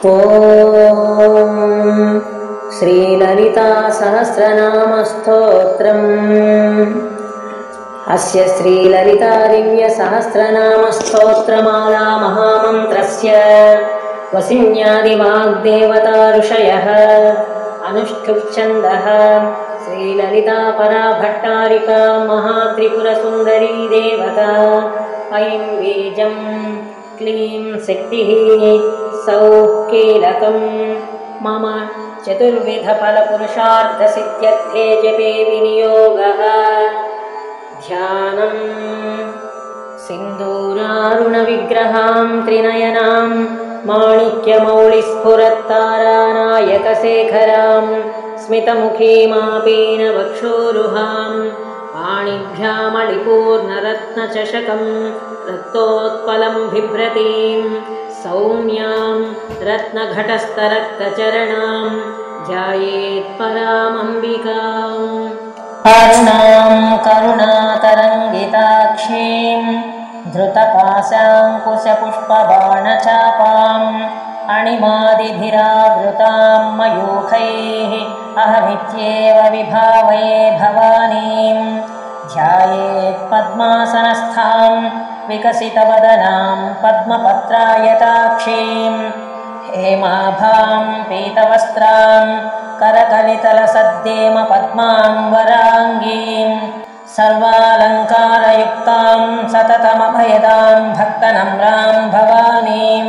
ॐ श्रीललिता सहस्रनामस्तोत्रम्। अस्य श्रीललिता दिव्यसहस्रनामस्तोत्रमाला महामन्त्रस्य वसिन्यादिवाग्देवता ऋषयः अनुष्ठुप्छन्दः। श्रीललिता परा भट्टारिका महात्रिपुरसुन्दरी देवता। ऐं बीजं क्लीं शक्तिः सौः कीलकं मम चतुर्विधफलपुरुषार्थसिद्ध्यर्थे जपे विनियोगः। ध्यानं सिन्दूरारुणविग्रहां त्रिनयनां माणिक्यमौलिस्फुरत्तारानायकशेखरां स्मितमुखीमापीनवक्षोरुहां पाणिभ्यामलिपूर्णरत्नचषकं रक्तोत्पलं बिभ्रतीं सौम्यां रत्नघटस्थरक्तचरणां ध्यायेत्परामम्बिकाम्। अरुणां करुणातरङ्गिताक्षीं धृतपाशाङ्कुशपुष्पबाणचापाम् अणिमादिभिरावृतां मयूखैः अहमित्येव विभावये भवानीं। ध्यायेत् पद्मासनस्थां विकसितवदनां पद्मपत्रायताक्षीं हेमाभां पीतवस्त्रां करकलितलसद्देम पद्माम्बराङ्गीं सर्वालङ्कारयुक्तां सततमभयदां भक्तनम्रां भवानीं।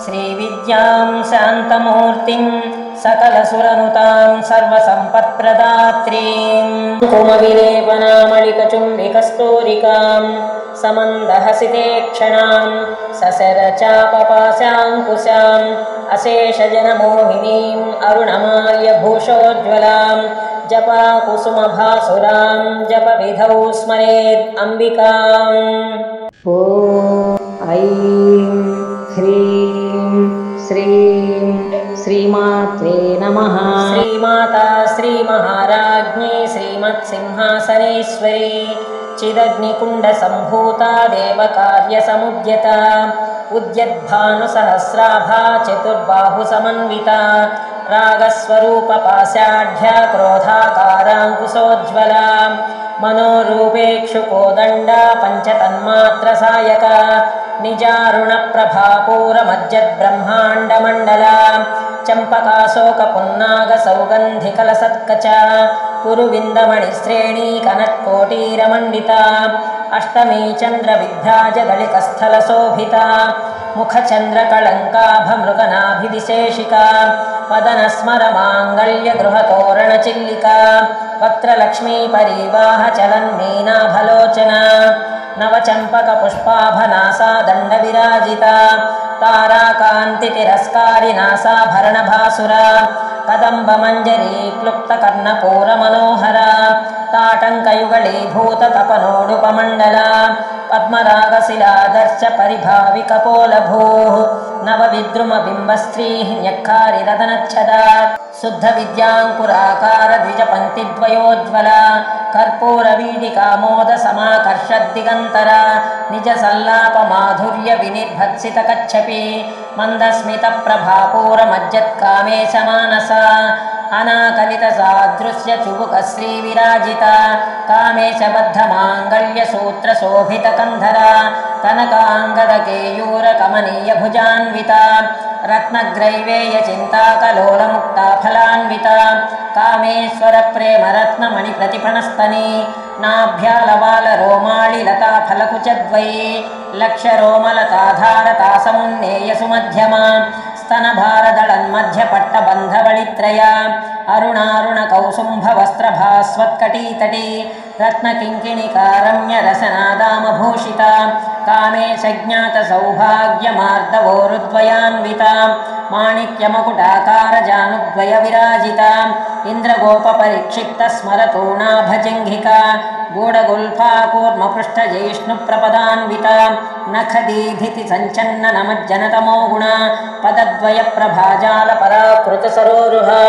श्रीविद्यां शान्तमूर्तिं सकलसुरनुतां सर्वसम्पत्प्रदात्रीं कुमविलेपनामलिकचुम्बिकस्तूरिकां समन्दहसितेक्षणां ससरचापपाशाङ्कुशाम् अशेषजनमोहिनीं अरुणमाल्यभूषोज्ज्वलां जपाकुसुमभासुरां जपविधौ स्मरेत् अम्बिकाम्। ॐ ऐं ह्रीं श्रीं श्रीमात्रे नमः। श्रीमाता श्रीमहाराज्ञी श्रीमत्सिंहासनेश्वरी चिदग्निकुण्डसम्भूता देवकार्यसमुद्यता उद्यद्भानुसहस्राभा चतुर्बाहुसमन्विता रागस्वरूपपाशाढ्या क्रोधाकाराङ्कुशोज्ज्वला मनोरूपेक्षुकोदण्डा पञ्चतन्मात्रसायका निजारुणप्रभापूरमज्जद्ब्रह्माण्डमण्डला चम्पकाशोकपुन्नागसौगन्धिकलसत्कचा कुरुविन्दमणिश्रेणी कनत्कोटीरमण्डिता अष्टमी चन्द्रविभ्राजदलिकस्थलशोभिता मुखचन्द्रकलङ्काभमृगनाभिविशेषिका वदनस्मरमाङ्गल्यगृहतोरणचिल्लिका वक्त्रलक्ष्मीपरीवाहचलन्मीनाभलोचना नवचम्पकपुष्पाभनासा दण्डविराजिता ताराकान्तितिरस्कारिनासाभरणभासुरा कदम्बमञ्जरी क्लुप्तकर्णपूरमनोहरा ताटङ्कयुगलीभूततपनोडुपमण्डला पद्मरागशिलादर्श परिभाविकपोलभूः नवविद्रुमबिम्बस्त्रीः न्यक्कारिरदनच्छदा शुद्धविद्याङ्कुराकार द्विजपङ्क्तिद्वयोज्ज्वला कर्पूरवीदिकामोदसमाकर्षद्दिगन्तरा निजसल्लापमाधुर्यविनिर्भत्सितकच्छपि मन्दस्मितप्रभापूरमज्जत्कामेशमानसा अनाकलितसादृश्यचुबुकश्रीविराजिता कामेशबद्धमाङ्गल्यसूत्रशोभितकन्धरा कनकाङ्गदकेयूरकमनीयभुजान्विता रत्नग्रैवेयचिन्ताकलोलमुक्ताफलान्विता कामेश्वरप्रेमरत्नमणिप्रतिफणस्तनी नाभ्यालवालरोमाळिलताफलकुचद्वयी लक्षरोमलताधारतासमुन्नेयसुमध्यमा स्तनभारदळन्मध्यपट्टबन्धवळित्रया अरुणारुणकौसुम्भवस्त्रभास्वत्कटीतटी रत्नकिङ्किणिकारम्यरसनादामभूषिता कामेशज्ञातसौभाग्यमार्दवोरुद्वयान्विता माणिक्यमकुटाकारजानुद्वयविराजिता इन्द्रगोपपरिक्षिप्तस्मरतूणाभजङ्घिका गूढगुल्फाकूर्मपृष्ठजैष्णुप्रपदान्विता नखदीधितिसञ्चन्ननमज्जनतमो गुणा पदद्वयप्रभाजालपराकृतसरोरुहा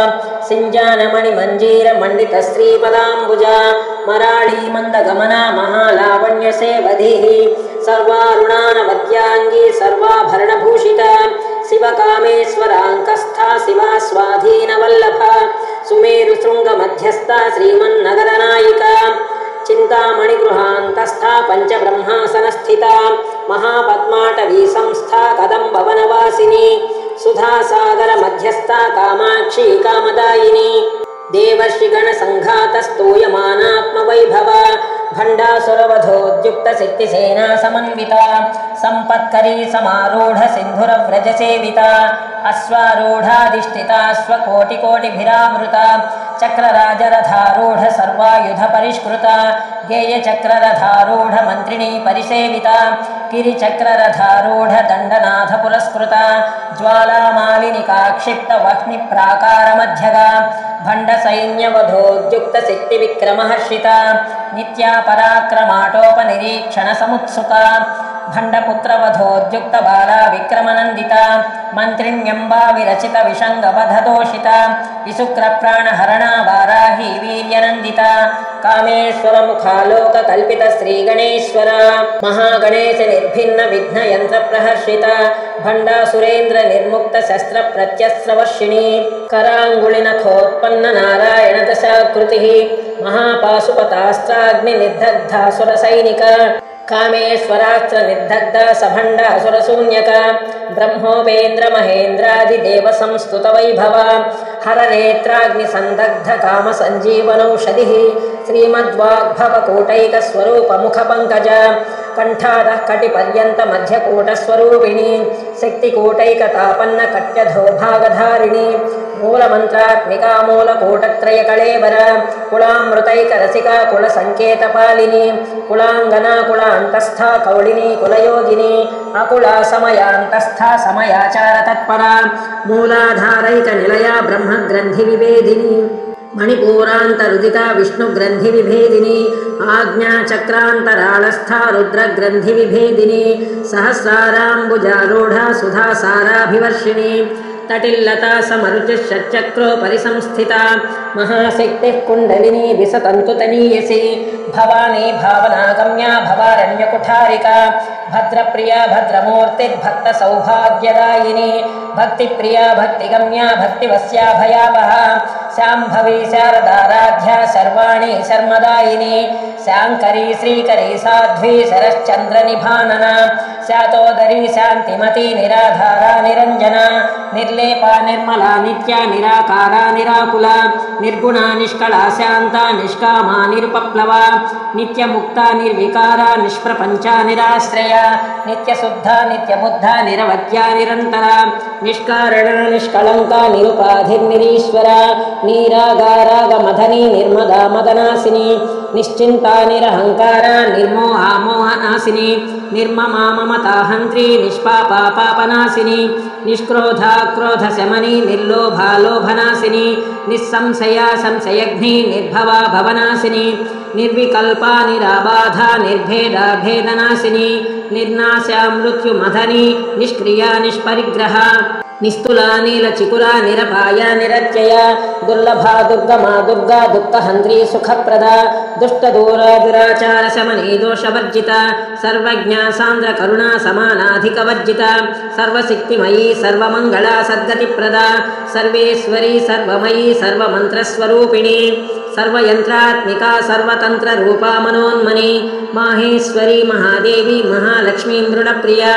सिञ्जानमणिमञ्जीरमण्डितश्रीपदाम्बुजा मराळीमन्दगमना महालावण्यसेवधिः सर्वारुणानवद्याङ्गी सर्वाभरणभूषिता शिवकामेश्वराङ्कस्था शिवा स्वाधीनवल्लभा सुमेरुशृङ्गमध्यस्था श्रीमन्नगरनायिका चिन्तामणिगृहान्तस्था पञ्चब्रह्मासनस्थिता महापद्माटवी संस्था कदम्बवनवासिनी सुधासागरमध्यस्था कामाक्षी कामदायिनी देवर्षिगणसङ्घातस्तूयमानात्मवैभवा भण्डासुरवधोद्युक्तसिद्धिसेना समन्विता सम्पत्करी समारूढ सिन्धुरव्रजसेविता अश्वारूढाधिष्ठिता स्वकोटिकोटिभिरामृता चक्रराजरथारूढ सर्वायुधपरिष्कृता गेयचक्ररथारूढ मन्त्रिणी परिसेविता गिरिचक्ररथारूढ दण्डनाथ पुरस्कृता ज्वालामालिनिका क्षिप्तवह्निप्राकारमध्यगा भण्डसैन्यवधोद्युक्तसिद्धिविक्रमहर्षिता नित्या पराक्रमाटोपनिरीक्षणसमुत्सुका भण्डपुत्रवधोद्युक्तबाला विक्रमनन्दिता मन्त्रिण्यम्बा विरचितविषङ्गवधदोषिता विशुक्रप्राणहरणा वाराही वीर्यनन्दिता कामेश्वरमुखालोककल्पितश्रीगणेश्वरा महागणेश निर्भिन्न विघ्नयन्त्रप्रहर्षिता भण्डासुरेन्द्रनिर्मुक्तशस्त्रप्रत्यस्रवर्षिणी कराङ्गुलिनखोत्पन्न नारायणदशाकृतिः महापाशुपतास्त्राग्निनिर्दग्धासुरसैनिका कामेश्वरास्त्रनिर्दग्धा सभण्डासुरशून्यका ब्रह्मोपेन्द्रमहेन्द्रादिदेवसंस्तुतवैभवा हरनेत्राग्निसन्दग्ध कामसञ्जीवनौषधिः श्रीमद्वाग्भवकूटैकस्वरूपमुखपङ्कजा कण्ठादः कटिपर्यन्तमध्यकूटस्वरूपिणी शक्तिकूटैकतापन्नकट्यधोभागधारिणी मूलमन्त्रात्मिका मूलकूटत्रयकळेबर कुलामृतैकरसिका कुलसङ्केतपालिनी कुलाङ्गना कुलान्तस्था कौलिनी कुलयोगिनी अकुला समयान्तस्था समयाचारतत्परा मूलाधारैकनिलया ब्रह्मग्रन्थिविभेदिनी मणिपूरान्तरुदिता विष्णुग्रन्थिविभेदिनी आज्ञाचक्रान्तराळस्था रुद्रग्रन्थिविभेदिनी सहस्राराम्बुजारूढा सुधासाराभिवर्षिणी तटिल्लता समरुचिः षट्चक्रोपरिसंस्थिता महाशक्तिः कुण्डलिनी विसतन्तुतनीयसी भवानी भावनागम्या भवारण्यकुठारिका भद्रप्रिया भद्रमूर्तिर्भक्तसौभाग्यदायिनी भक्तिप्रिया भक्तिगम्या भक्तिवस्या भयावहा शाम्भवी शारदाराध्या सर्वाणि शर्मदायिनी शाङ्करी श्रीकरी साध्वी शरश्चन्द्रनिभानना शातोदरी शान्तिमती निराधारा निरञ्जना निर्लेपा निर्मला नित्या निराकारा निराकुला निर्गुणा निष्कला शान्ता निष्कामा निरुपप्लवा नित्यमुक्ता निर्विकारा निष्प्रपञ्चा निराश्रया नित्यशुद्धा नित्यबुद्धा निरवध्या निरन्तरा निष्कारणा निष्कलङ्का निरुपाधिर्निरीश्वरा नीरागारागमधनी निर्मदा मदनासिनी निश्चिन्ता निरहङ्कारा निर्मोहा मोहनासिनी निर्ममा ममता हन्त्री निष्पापा पापनासिनी निष्क्रोधा क्रोधशमनी निर्लोभा लोभनासिनी निस्संशया संशयघ्नी निर्भवा भवनासिनी निर्विकल्पा निराबाधा निर्भेदा भेदनासिनी निर्नाशा मृत्युमधनी निष्क्रिया निष्परिग्रहा निस्तुला नीलचिकुरा निरपाया निरत्यया दुर्लभा दुर्गमा दुर्गा दुःखहन्त्री सुखप्रदा दुष्टदूरा दुराचारशमनी दोषवर्जिता सर्वज्ञा सान्द्रकरुणा समानाधिकवर्जिता सर्वशक्तिमयी सर्वमङ्गला सद्गतिप्रदा सर्वेश्वरी सर्वमयी सर्वमन्त्रस्वरूपिणी सर्वयन्त्रात्मिका सर्वतन्त्ररूपा मनोन्मनी माहेश्वरी महादेवी महालक्ष्मी मृडप्रिया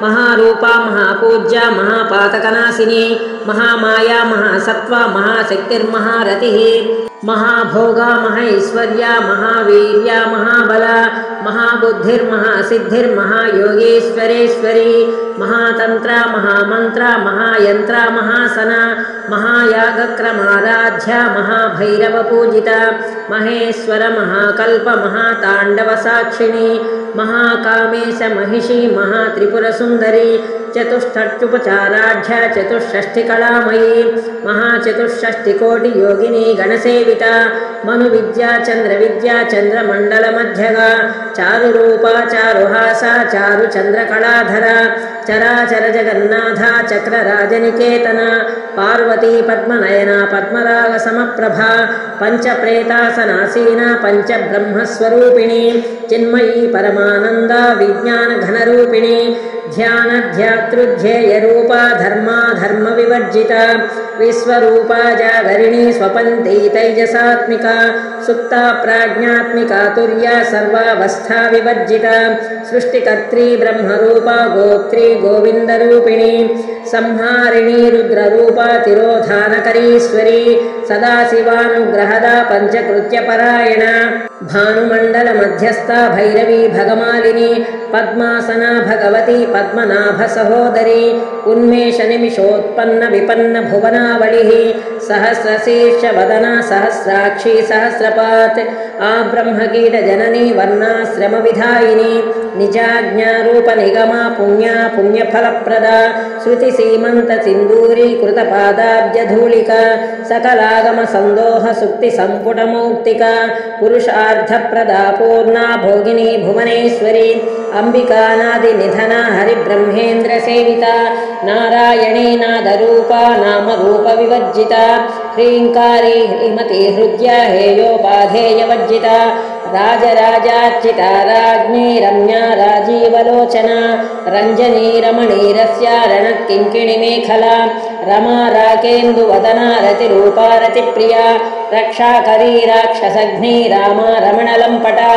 महारूपा महापूज्या महापातकनाशिनी महामाया महासत्त्वा महाशक्तिर्महारतिः महाभोगा महैश्वर्या महावीर्या महाबला महाबुद्धिर्महासिद्धिर्महायोगेश्वरेश्वरी महातन्त्रा महामन्त्रा महायन्त्रा महासना महायागक्रमाराध्या महाभैरवपूजिता महेश्वर महाकल्प महाताण्डवसाक्षिणी महाकामेश महिषी महात्रिपुरसुन्दरी चतुष्षष्ट्युपचाराढ्या चतुष्षष्टिकलामयी महाचतुष्षष्टिकोटियोगिनी गणसेविता मनुविद्या चन्द्रविद्या चन्द्रमण्डलमध्यगा चारुरूपा चारुहासा चारु चन्द्रकलाधरा चराचर जगन्नाथ चक्रराजनिकेतना पार्वती पद्मनयना पद्मराग समप्रभा पंचप्रेतासनासीना पंचब्रह्मस्वरूपिणी चिन्मयी परमानंदा विज्ञान घनरूपिणी ध्यान ध्यातृध्येय रूपा धर्मा धर्म विवर्जिता विश्वरूपा जागरिणी स्वपन्ती तैजसात्मिका सुप्ता प्राज्ञात्मिका तुर्या सर्वावस्था विवर्जिता सृष्टिकर्त्री ब्रह्मरूपा गोत्री गोविन्दरूपिणी संहारिणी रुद्ररूपा तिरोधानकरीश्वरी सदाशिवानुग्रहदा पंचकृत्यपरायणा भानुमण्डल मध्यस्था भैरवी भगमालिनी पद्मासना भगवती पद्मनाभ सहोदरी उन्मेष निमिषोत्पन्न विपन्न भुवनावलिः सहस्रशीर्ष वदना सहस्राक्षी सहस्रपात् आब्रह्मकीट जननी वर्णाश्रम विधायिनी निजाज्ञारूप निगमा पुण्या पुण्यफलप्रदा श्रुति सीमंत सिंदूरी कृत पादाब्ज धूलिका सकलागम संदोह सुक्ति संपुट मौक्तिका पुरुषार्थ प्रदा पूर्णा भोगिनी भुवनेश्वरी अंबिका नादि निधना हरिब्रह्मेन्द्र सेविता नारायणी नादरूपा नाम रूप विवर्जिता ह्रींकारी ह्रीमती हृद्या हेयोपाधेयवर्जिता राजराजार्चिता राज्ञी रम्या राजीवलोचना रंजनी रमणीरस्या रणकिंकिणी मेखला रमा राकेन्दुवदना रतिरूपा रतिप्रिया रक्षाकरी राक्षसघ्नी रामा रमणलंपटा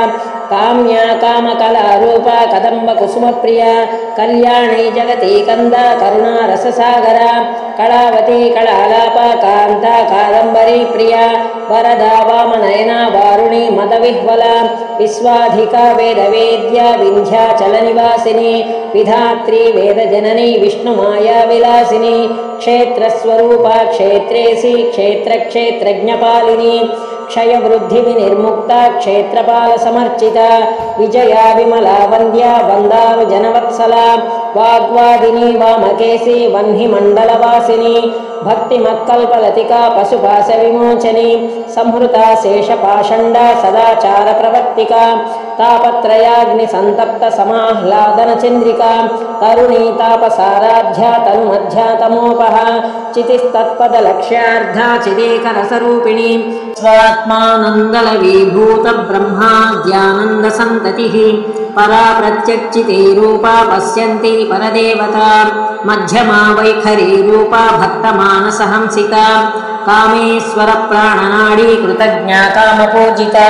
काम्या कामकलारूपा कदम्ब कुसुमप्रिया कल्याणी जगती कंदा करुणा रससागरा कलावती कलालापा कांता कादंबरी प्रिया वरदा वामनयना वारुणी मदविह्वला विश्वाधिका वेदवेद्या विन्ध्याचलनिवासिनी विधात्री वेदजननी विष्णुमाया विलासिनी क्षेत्रस्वरूपा क्षेत्रेसी क्षेत्रक्षेत्रज्ञपालिनी क्षयवृद्धि विनिर्मुक्ता क्षेत्रपाल समर्चिता विजया विमला वन्द्या वन्दानु जनवत्सला वाग्वादिनी वामकेशी वह्नि मंडलवासिनी भक्तिमत्कल्पलतिका पशुपाश विमोचनी संहृता शेषपाषण्डा सदाचार प्रवर्तिका तापत्रयाग्नि संतप्त समाह्लादन चंद्रिका तरुणी तापसाराध्या तन्मध्या तमोपः चितिस्तत्पद लक्ष्यार्धा चिदेक रसरूपिणी स्वात्मानंदल विभूत ब्रह्माद्यानंद संततिः परा प्रत्यक्षिते रूपा पश्यन्ति परदेवता मध्यमा वैखरी रूपा भक्तमानसहंसिता कामेश्वर प्राणनाडी कृतज्ञा कामपूजिता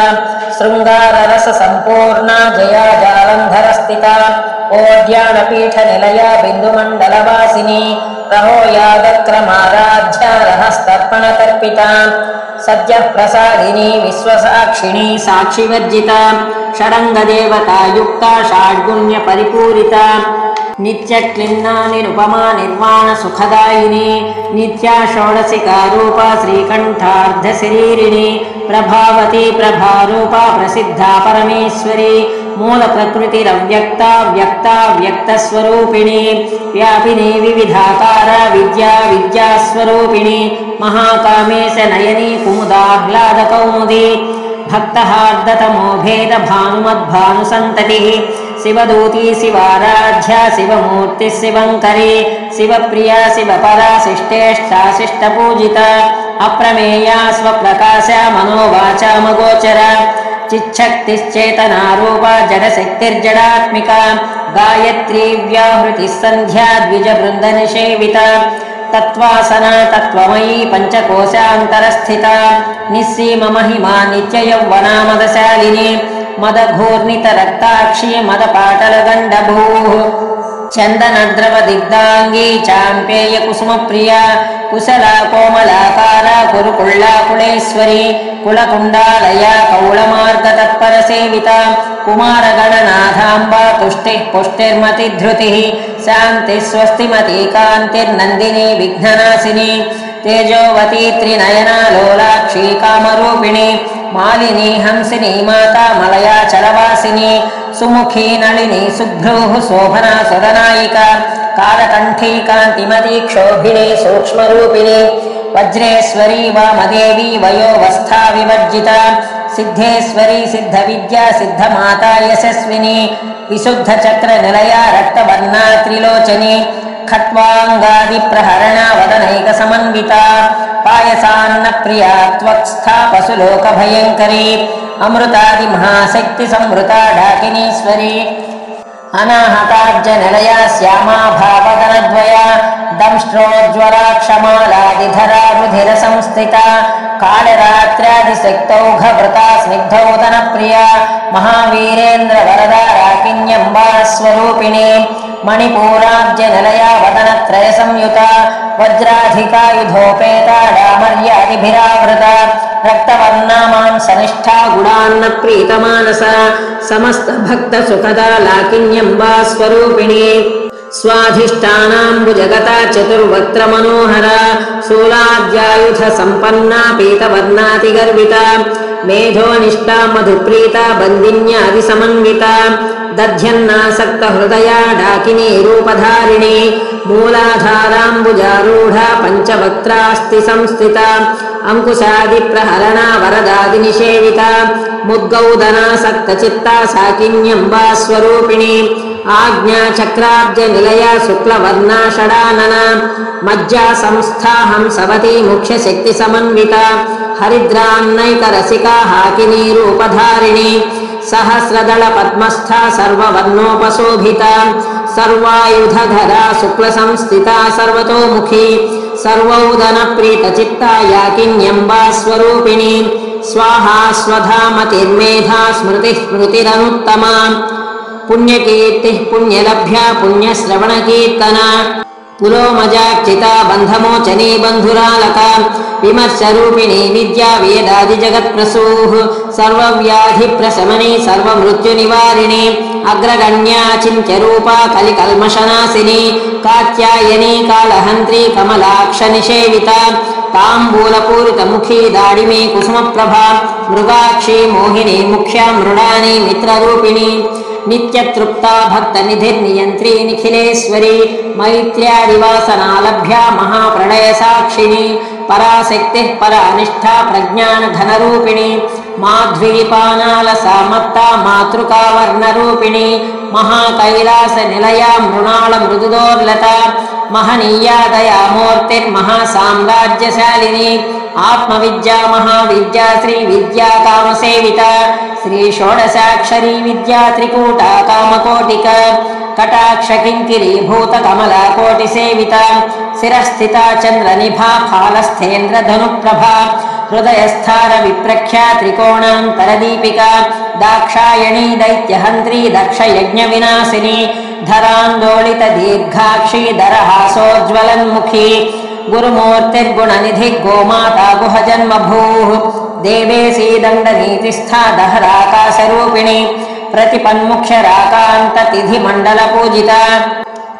शृंगार रस संपूर्णा जया जालंधर स्थिता ओड्यानपीठ निलया बिंदुमंडलवासिनी रहोयादक्रमाराध्या रहस्तर्पण तर्पिता सद्य प्रसादिनी विश्वसाक्षिणी साक्षिवर्जिता षडंग देवता युक्ता षाड्गुण्य परिपूरिता नित्यक्लिन्ना निरुपमा निर्वाण सुखदायिनी नित्या षोडशिका रूपा श्रीकंठार्ध शरीरिणी प्रभावती प्रभारूपा प्रसिद्धा परमेश्वरी मूल प्रकृतिरव्यक्ता व्यक्ता व्यक्तस्वरूपिणी व्यापिनी विविधाकारा विद्या विद्यास्वरूपिणी महाकामेश नयनी कुमुदाह्लाद कौमुदी भक्तहार्दतमो भेद भानुमद्भानुसन्ततिः शिवदूती शिवाराध्या शिवमूर्ति शिवंकरी शिवप्रिया शिवपरा शिष्टेष्टा शिष्टपूजिता अप्रमेया स्वप्रकाशा मनोवाचा मगोचरा चिच्छक्तिश्चेतनारूपा जडशक्तिर्जडात्मिका गायत्री व्याहृतिः सन्ध्या द्विजवृन्दनिषेविता तत्त्वासना तत्त्वमयी पंचकोशान्तरस्थिता निस्सीम महिमा नित्ययौवना मदशालिनी मदघूर्णितरक्ताक्षी मदपाटलगण्डभूः चन्दनद्रवदिग्धाङ्गी चाम्पेय कुसुमप्रिया कुशला कोमलाकारा कुरुकुल्लाकुलेश्वरी कुलकुण्डालया कौळमार्गतत्परसेविता कुमारगणनाथाम्बा तुष्टिः पुष्टिर्मतिधृतिः शान्तिः स्वस्तिमती कान्तिर्नन्दिनी विघ्ननाशिनी तेजोवती त्रिनयना लोलाक्षी कामरूपिणी मालिनी हंसिनी माता मलयाचलवासिनी सुमुखी नलिनी सुभ्रूः शोभना सुरनायिका कालकण्ठी कान्तिमती क्षोभिनी सूक्ष्मरूपिणी वज्रेश्वरी वामदेवी वयोवस्था विवर्जिता सिद्धेश्वरी सिद्धविद्या सिद्धमाता यशस्विनी विशुद्धचक्रनिलया रक्तवर्णा त्रिलोचनी खट्वाङ्गादिप्रहरणा वदनैकसमन्विता पायसान्नप्रिया त्वक्स्था पशुलोकभयङ्करी अमृतादिमहाशक्तिसंवृता डाकिनीश्वरी अनाहताब्जनिलया श्यामा भावगणद्वया दंष्ट्रोज्ज्वला क्षमालादिधरा रुधिरसंस्थिता कालरात्र्यादिशक्तौघभृता स्निग्धोदनप्रिया महावीरेन्द्रवरदा राकिन्यम्बा स्वरूपिणी मणिपूराब्जनिलया वदनत्रयसंयुता वज्राधिकायुधोपेता डामर्यादिभिरावृता रक्तवर्णा मांसनिष्ठा गुणान्नप्रीतमानसा समस्तभक्तसुखदा लाकिन्यम्बा स्वरूपिणी स्वाधिष्ठानाम्बुजगता चतुर्वक्त्रमनोहरा शूलाद्यायुधसम्पन्ना पीतवर्णातिगर्विता मेधोनिष्ठा मधुप्रीता बन्दिन्यादिसमन्विता दध्यन्नासक्तहृदया डाकिनी रूपधारिणी मूलाधाराम्बुजारूढा पञ्चवक्त्रास्ति संस्थिता अंकुशादिप्रहरणा वरदादिनिषेविता मुद्गौदनासक्तचित्ता साकिन्यम्बा स्वरूपिणी आज्ञाचक्राब्जनिलया शुक्लवर्णा षडानना मज्जा संस्था हंसवती मुख्यशक्तिसमन्विता हरिद्रान्नैकरसिका हाकिनी रूपधारिणी सहस्रदलपद्मस्था सर्ववर्णोपशोभिता सर्वायुधधरा शुक्लसंस्थिता सर्वतोमुखी सर्वौदनप्रीतचित्ता याकिन्यम्बा स्वरूपिणी स्वाहा स्वधामतिर्मेधा स्मृतिः स्मृतिरनुत्तमा पुण्यकीर्तिः पुण्यलभ्या पुण्यश्रवणकीर्तना पुलोमजार्चिता बन्धमोचनी बन्धुरालका विमर्शरूपिणी विद्या वेदादिजगत्प्रसूः सर्वव्याधिप्रशमनी सर्वमृत्युनिवारिणी अग्रगण्या चिन्त्यरूपा कलिकल्मषनाशिनी कात्यायनी कालहन्त्री कमलाक्षनिषेविता ताम्बूलपूरितमुखी दाडिमी कुसुमप्रभा मृगाक्षी मोहिनी मुख्या मृडानी मित्ररूपिणी नित्यतृप्ता भक्तनिधिर्नियन्त्री निखिलेश्वरी मैत्र्यादिवासनालभ्या महाप्रलयसाक्षिणी पराशक्तिः परानिष्ठा प्रज्ञानघनरूपिणी माध्वीपानालसा मत्ता मातृकावर्णरूपिणी महाकैलासनिलया मृणालमृदुदोर्लता महनीया दयामूर्तिर्महासाम्राज्यशालिनी आत्मविद्या महाविद्या श्रीविद्या कामसेविता श्रीषोडशाक्षरी विद्या त्रिकूटा कामकोटिका कटाक्षकिङ्किरीभूत कमलाकोटिसेविता शिरस्थिता चन्द्रनिभा फालस्थेन्द्रधनुप्रभा हृदयस्थार विप्रख्या त्रिकोणान्तरदीपिका दाक्षायणी दैत्यहन्त्री दक्षयज्ञविनाशिनी धरान्दोलितदीर्घाक्षी दरहासोज्ज्वलन्मुखी गुरुमूर्तिर्गुणनिधि गोमाता गुहजन्मभूः देवेशी दण्डनीतिस्था दहराकाशरूपिणी प्रतिपन्मुख्यराकान्ततिथिमण्डलपूजिता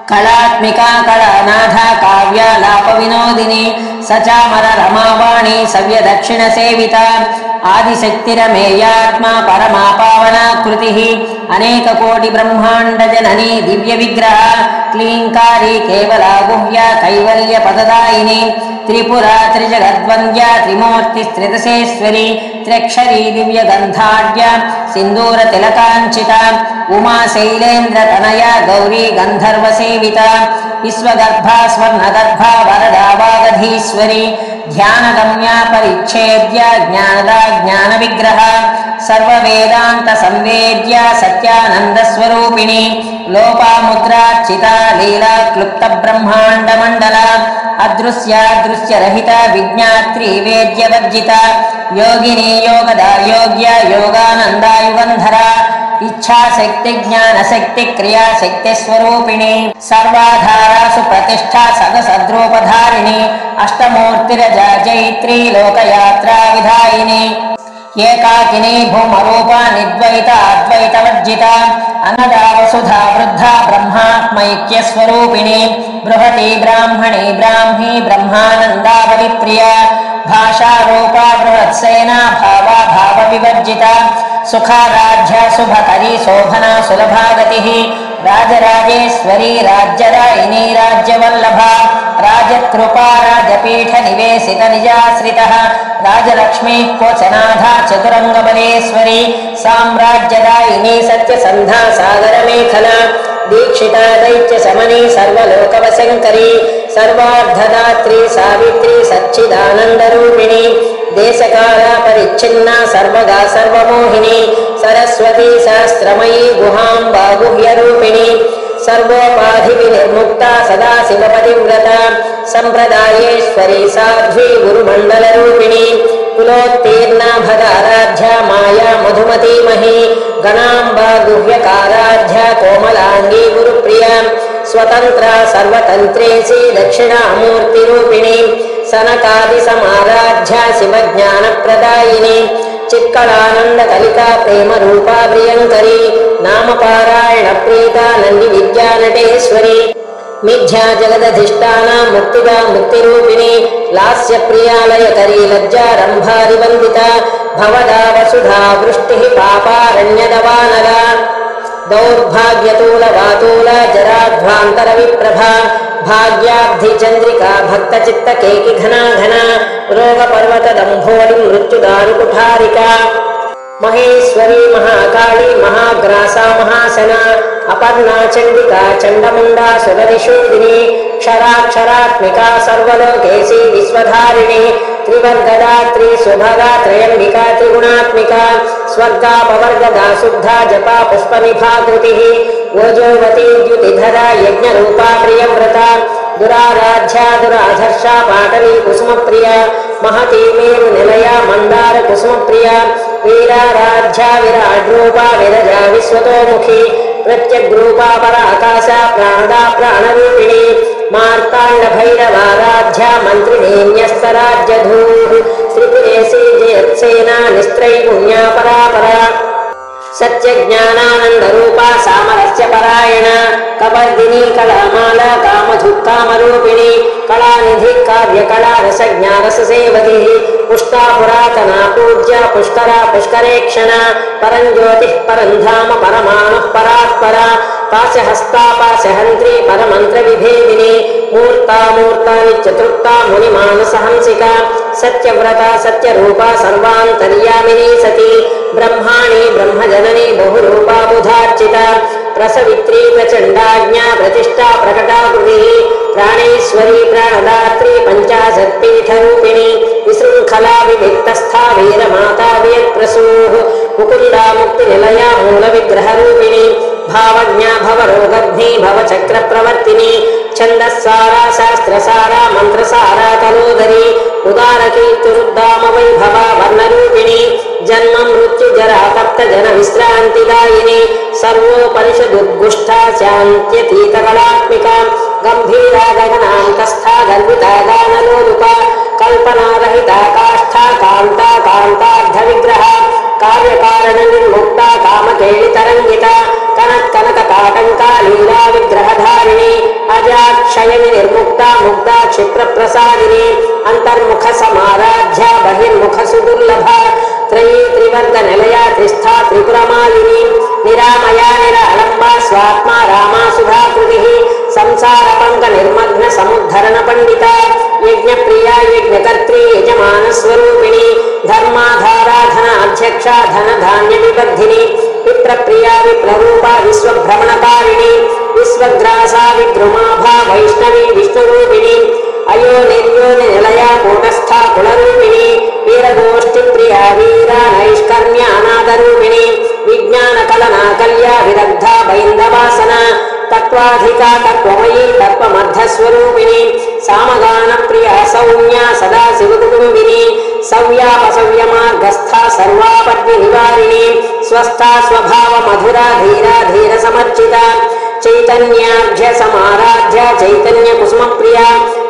कलात्मिका कलानाथा काव्यालापविनोदिनी सचामर रमावाणी सव्यदक्षिणसेविता आदिशक्तिरमेयात्मा परमा पावनाकृतिः अनेककोटिब्रह्माण्डजननी दिव्यविग्रह क्लीङ्कारी केवला गुह्या कैवल्यपददायिनी त्रिपुरा त्रिजगद्वन्द्या त्रिमूर्तिस्त्रिदशेश्वरी त्र्यक्षरी दिव्यगन्धाढ्या सिन्दूरतिलकाञ्चिता उमा शैलेन्द्रतनया गौरी गन्धर्वसेविता विश्वगर्भा स्वर्णगर्भा वरदा वागधीश्वरी ध्यानगम्या परिच्छेद्या ज्ञानदा ज्ञानविग्रह सर्ववेदान्तसंवेद्या सत्यानन्दस्वरूपिणी लोपामुद्रार्चिता लीला क्लुप्तब्रह्माण्डमण्डला अदृश्यादृश्यरहिता विज्ञात्री वेद्यवर्जिता योगिनी योगदा योग्या योगानन्दा युगन्धरा इच्छाशक्ति ज्ञानशक्ति क्रियाशक्ति स्वरूपिणी सर्वाधारा सुप्रतिष्ठा सदसद्रूपधारिणी अष्टमूर्तिरजा जैत्री लोकयात्रा विधायिनी एकाकिनी भूमरूपा निद्वैता अद्वैतवर्जिता अन्नदा वसुधा वृद्धा ब्रह्मात्मैक्यस्वरूपिणी बृहती ब्राह्मणी ब्राह्मी ब्रह्मानन्दावलिप्रिया भाषारूपा बृहत्सेना भावा भावविवर्जिता सुखाराध्या शुभकरी शोभना सुलभागतिः राजराजेश्वरी राज्यदायिनी राज्यवल्लभा राजकृपा राजपीठ निवेशित निजाश्रितः राजलक्ष्मी कोचनाधा चतुरंगबलेश्वरी साम्राज्यदायिनी सत्यसन्धा सागरमेखला दीक्षिता दैत्य शमनी सर्वलोकवशंकरी सर्वार्धदात्री सावित्री सच्चिदानंदरूपिणी देशकाला परिच्छिन्ना सर्वदा सर्वमोहिनी सरस्वती शास्त्रमयी गुहाम्बा गुह्यरूपिणी सर्वोपाधि विनिर्मुक्ता सदा शिवपतिव्रता संप्रदायेश्वरी साध्वी गुरुमण्डलरूपिणी कुलोत्तीर्णा भगाराध्या माया मधुमती मही गणाम्बा गुह्यकाराध्या कोमलांगी गुरुप्रिया स्वतंत्रा सर्वतंत्रेसी दक्षिणामूर्तिरूपिणी सनकादि समाराध्या शिवज्ञानप्रदायिनी चित्कलानंद कलिका प्रेम रूपा प्रियंकरी नामपारायण प्रीता नंदी विद्या नटेश्वरी मिथ्या जगदधिष्ठाना मुक्तिदा मुक्तिरूपिणी लास्य प्रियालयकरी लज्जा रंभारिवंदिता भवदा वसुधा वृष्टिः पापारण्यदवानला दौर्भाग्यतूल वातूल जराध्वांतर विप्रभा भाग्याब्धि चंद्रिका भक्त चित्त केकि घना घना रोग पर्वत दंभोरि मृत्युदारु कुठारिका महेश्वरी महाकाली महाग्रासा महासना अपर्णा चंडिका चंडमुंडा सुरनिषूदिनी क्षराक्षरात्मिका सर्वलोकेशी विश्वधारिणी त्रिवर्गदात्री सुभगा त्रयंबिका त्रिगुणात्मिका स्वर्गापवर्गदा शुद्धा जपा पुष्पनिभाकृतिः ओजोवती द्युतिधरा यज्ञरूपा प्रियव्रता दुराराध्या दुराधर्षा पाटली कुसुमप्रिया महती मेरु निलया मंदार कुसुमप्रिया वीराराध्या विराड्रूपा विरजा विश्वतोमुखी प्रत्यग्रूपा पराकाशा प्राणदा प्राणरूपिणी मार्तांड भैरवाराध्या मंत्रिणीन्यस्तराज्यधूः श्रीपुरेशी जयत्सेना निस्त्रैगुण्या परापरा सत्यज्ञानानंद रूपा सामरस्य परायणा कपर्दिनी कलामाला कामधुक्कामरूपिणी कलानिधि काव्य कला रसज्ञा रससेवती पुष्टा पुरातना पूज्या पुष्करा पुष्करेक्षणा परंज्योतिः परंधाम परमाणुः परात्परा पाशहस्ता पाशहन्त्री परमंत्र विभेदिनी मूर्ता मूर्ता नित्यतृप्ता मुनिमानसहंसिका सत्यव्रता सत्यरूपा सर्वान्तर्यामिनी सती ब्रह्माणी ब्रह्मजननी बहुरूपा बुधार्चिता प्रसवित्री प्रचंडाज्ञा प्रतिष्ठा प्रकटाकृतिः प्राणेश्वरी प्राणदात्री पंचाशत्पीठरूपिणी विशृंखला विविक्तस्था वीरमाता वियत्प्रसूः मुकुंदा मुक्तिनिलया मूलविग्रहरूपिणी भावज्ञा भवरोगग्नि भवचक्रप्रवर्तिनी छन्दस्सारा शास्त्रसारा मंत्रसारा तलोदरी उदारकीर्तिरुद्दाम वैभवा वर्णरूपिणी जन्म मृत्यु जरा तप्त जन विश्रांतिदायिनी सर्वोपनिषदुद्गुष्ठा शान्त्यतीतकलात्मिका गंभीरा गगनान्तस्था गर्विता गानलोलुपा कल्पनारहिता काष्ठा कांता कांतार्धविग्रहा कार्यकारण निर्मुक्ता कामकेलितरंगिता कनक कनक ताटंका लीला विग्रहधारिणी अजाक्षयनि निर्मुक्ता मुग्धा क्षिप्र प्रसादिनी अंतर्मुख समाराध्या बहिर्मुख सुदुर्लभा त्रयी त्रिवर्ग निलया त्रिस्था त्रिपुरमालिनी निरामया निरालंबा स्वात्मा रामा सुधाकृतिः संसार पंक निर्मग्न समुद्धरण पंडिता यज्ञ प्रिया यज्ञकर्त्री यजमान स्वरूपिणी धर्माधारा धनाध्यक्षा धन धान्य विबद्धिनी विप्रप्रिया विप्लरूपा विश्वभ्रमणकारिणी विश्वग्रासा विद्रुमाभा वैष्णवी विष्णुरूपिणी अयो निर्योनि निलया कूटस्था कुलरूपिणी वीरगोष्ठी प्रिया वीरा नैष्कर्म्यानादरूपिणी विज्ञान कलना कल्या विदग्धा बैन्दवासना तत्वाधिका तत्वमयी तत्वमर्धस्वरूपिणी सामगान प्रिया सौम्या सदा शिवकुटुम्बिनी सव्यापसव्यमार्गस्था सर्वापद्य निवारिणी स्वस्था स्वभाव मधुरा धीरा धीर समर्चिता चैतन्याढ्य समाराध्या चैतन्य कुसुम प्रिया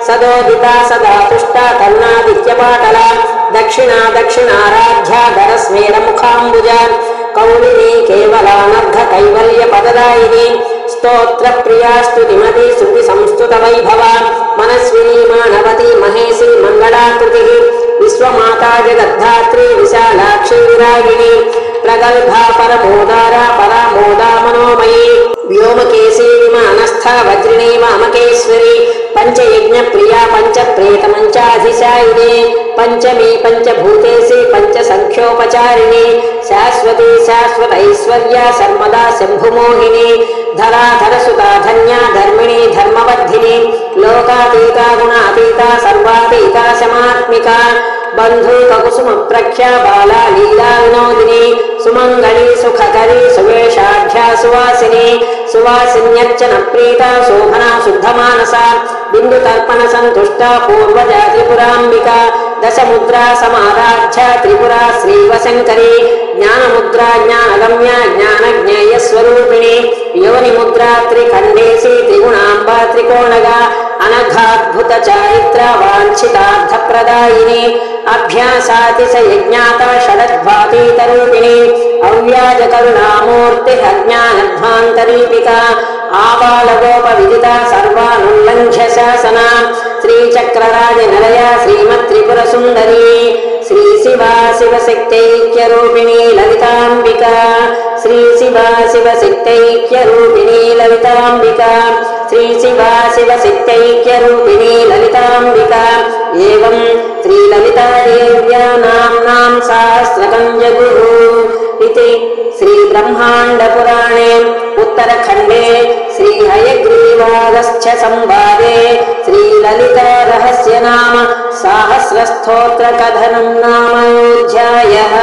सदोदिता सदा तुष्टा तन्नादित्य पाटला दक्षिणा दक्षिणाराध्या धरस्मेर मुखाम्बुजा कौलिनी केवलानर्घ कैवल्य पददायिनी स्तोत्र प्रिया स्तुतिमती श्रुति संस्तुत वैभवा मनस्विनी मानवती महेशी मंगलाकृतिः विश्वमाता जगद्धात्री विशालाक्षी विरागिणी प्रगल्भा परमोदारा परामोदा मनोमयी व्योमकेशी विमानस्था वज्रिणी वामकेश्वरी पंचयज्ञ प्रिया पंचप्रेत मंचाधिशायिनी पंचमी पंचभूतेसी पंचसंख्योपचारिणी शाश्वती शाश्वतैश्वर्या सर्वदा शंभुमोहिनी धराधरसुता धन्या धर्मिणी धर्मवर्धिनी लोकातीता गुणातीता सर्वातीता समात्मिका बंधुककुसुम प्रख्या बाला लीला विनोदिनी सुमंगली सुखकरी सुवेशाढ्या सुवासिनी सुवासिन्यर्चन प्रीता शोभना शुद्धमानसा बिंदु तर्पण संतुष्टा पूर्वजा त्रिपुरांबिका दशमुद्रा समाराध्या त्रिपुरा श्रीवशंकरी ज्ञानमुद्रा ज्ञानगम्या ज्ञानज्ञेय स्वरूपिणी योनिमुद्रा त्रिखंडेशी त्रिगुणांबा त्रिकोणगा अनघाद्भुत चारित्र वांछितार्थप्रदायिनी अभ्यासातिश यज्ञाता षडद्भातीतरूपिणी अव्याज करुणामूर्ति अज्ञानध्वान्तरीपिका आबालगोपविदिता सर्वानुल्लङ्घ्य शासना श्रीचक्रराजनिलया श्रीमत्त्रिपुरसुन्दरी श्री शिवा शिवशक्त्यैक्यरूपिणी ललिताम्बिका श्री शिवा शिवशक्त्यैक्यरूपिणी ललिताम्बिका श्री शिवा शिवशक्त्यैक्यरूपिणी ललिताम्बिका एवं श्रीललितादेव्या नाम्नां सहस्रकं जगुः इति श्रीब्रह्माण्डपुराणे उत्तरखण्डे श्रीहयग्रीवागस्त्य संवादे श्रीललितारहस्य नाम सहस्रस्तोत्रकथनं नामोऽध्यायः।